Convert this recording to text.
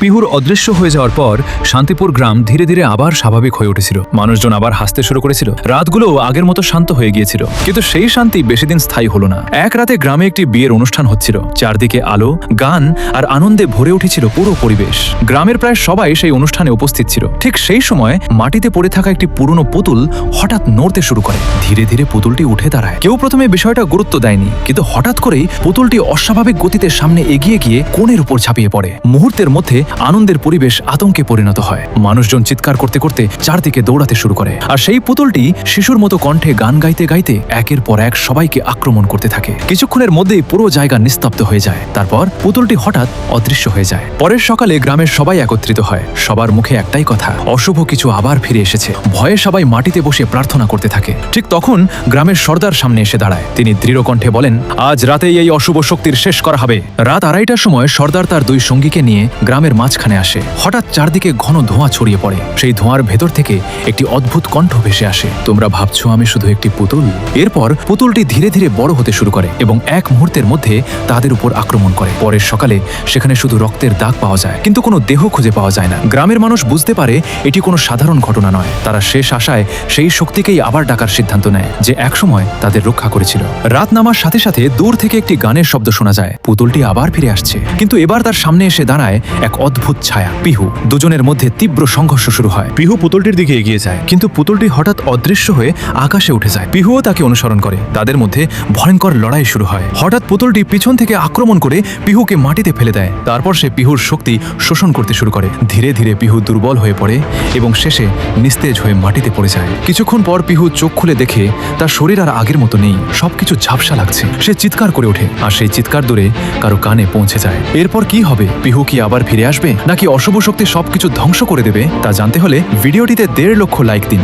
পিহুর অদৃশ্য হয়ে যাওয়ার পর শান্তিপুর গ্রাম ধীরে ধীরে আবার স্বাভাবিক হয়ে উঠেছিল। মানুষজন আবার হাসতে শুরু করেছিল, রাতগুলো আগের মতো শান্ত হয়ে গিয়েছিল। কিন্তু সেই শান্তি বেশি দিন স্থায়ী হলো না। এক রাতে গ্রামে একটি বিয়ের অনুষ্ঠান হচ্ছিল। চারদিকে আলো, গান আর আনন্দে ভরে উঠেছিল পুরো পরিবেশ। গ্রামের প্রায় সবাই সেই অনুষ্ঠানে উপস্থিত ছিল। ঠিক সেই সময় মাটিতে পড়ে থাকা একটি পুরনো পুতুল হঠাৎ নড়তে শুরু করে। ধীরে ধীরে পুতুলটি উঠে দাঁড়ায়। কেউ প্রথমে বিষয়টা গুরুত্ব দেয়নি, কিন্তু হঠাৎ করেই পুতুলটি অস্বাভাবিক গতিতে সামনে এগিয়ে গিয়ে কোণের উপর ঝাঁপিয়ে পড়ে। মুহূর্তের মধ্যে আনন্দের পরিবেশ আতঙ্কে পরিণত হয়। মানুষজন চিৎকার করতে করতে চারদিকে দৌড়াতে শুরু করে, আর সেই পুতুলটি শিশুর মতো কণ্ঠে গান গাইতে গাইতে একের পর এক সবাইকে আক্রমণ করতে থাকে। কিছুক্ষণের মধ্যেই পুরো জায়গা নিস্তব্ধ হয়ে যায়। তারপর পুতুলটি হঠাৎ অদৃশ্য হয়ে যায়। পরের সকালে গ্রামের সবাই একত্রিত হয়। সবার মুখে একটাই কথা, অশুভ কিছু আবার ফিরে এসেছে। ভয়ে সবাই মাটিতে বসে প্রার্থনা করতে থাকে। ঠিক তখন গ্রামের সর্দার সামনে এসে দাঁড়ায়। তিনি দৃঢ় কণ্ঠে বলেন, আজ রাতেই এই অশুভ শক্তির শেষ করা হবে। রাত 2:30টার সময় সর্দার তার 2 সঙ্গীকে নিয়ে গ্রামের মাঝখানে আসে। হঠাৎ চারদিকে ঘন ধোঁয়া ছড়িয়ে পড়ে। সেই ধোঁয়ার ভেতর থেকে একটি অদ্ভুত কণ্ঠ ভেসে আসে, তোমরা ভাবছো আমি শুধু একটি পুতুল? এরপর পুতুলটি ধীরে ধীরে বড় হতে শুরু করে এবং এক মুহূর্তের মধ্যে তাদের উপর আক্রমণ করে। পরের সকালে সেখানে শুধু রক্তের দাগ পাওয়া যায়, কিন্তু কোনো দেহ খুঁজে পাওয়া যায় না। গ্রামের মানুষ বুঝতে পারে এটি কোনো সাধারণ ঘটনা নয়। তারা শেষ আশায় সেই শক্তিকেই আবার ডাকার সিদ্ধান্ত নেয়, যে একসময় তাদের রক্ষা করেছিল। রাত নামার সাথে সাথে দূর থেকে একটি গানের শব্দ শোনা যায়। পুতুলটি আবার ফিরে আসছে, কিন্তু এবার তার সামনে এসে দাঁড়ায় এক অদ্ভুত ছায়া, পিহু। দুজনের মধ্যে তীব্র সংঘর্ষ শুরু হয়। পিহু পুতুলটির দিকে এগিয়ে যায়, কিন্তু পুতুলটি হঠাৎ অদৃশ্য হয়ে আকাশে উঠে যায়। পিহুও তাকে অনুসরণ করে। তাদের মধ্যে ভয়ঙ্কর লড়াই শুরু হয়। হঠাৎ পুতুলটি পিছন থেকে আক্রমণ করে পিহুকে মাটিতে ফেলে দেয়। তারপর সে পিহুর শক্তি শোষণ করতে শুরু করে। ধীরে ধীরে পিহু দুর্বল হয়ে পড়ে এবং শেষে নিস্তেজ হয়ে মাটিতে পড়ে যায়। কিছুক্ষণ পর পিহু চোখ খুলে দেখে তার শরীর আর আগের মতো নেই। সবকিছু ঝাপসা লাগছে। সে চিৎকার করে ওঠে, আর সেই চিৎকার দূরে কারো কানে পৌঁছে যায়। এরপর কি হবে? পিহু কি আবার ফিরে আসবে, নাকি অশুভ শক্তি সবকিছু ধ্বংস করে দেবে? তা জানতে হলে ভিডিওটিতে 1.5 লক্ষ লাইক দিন।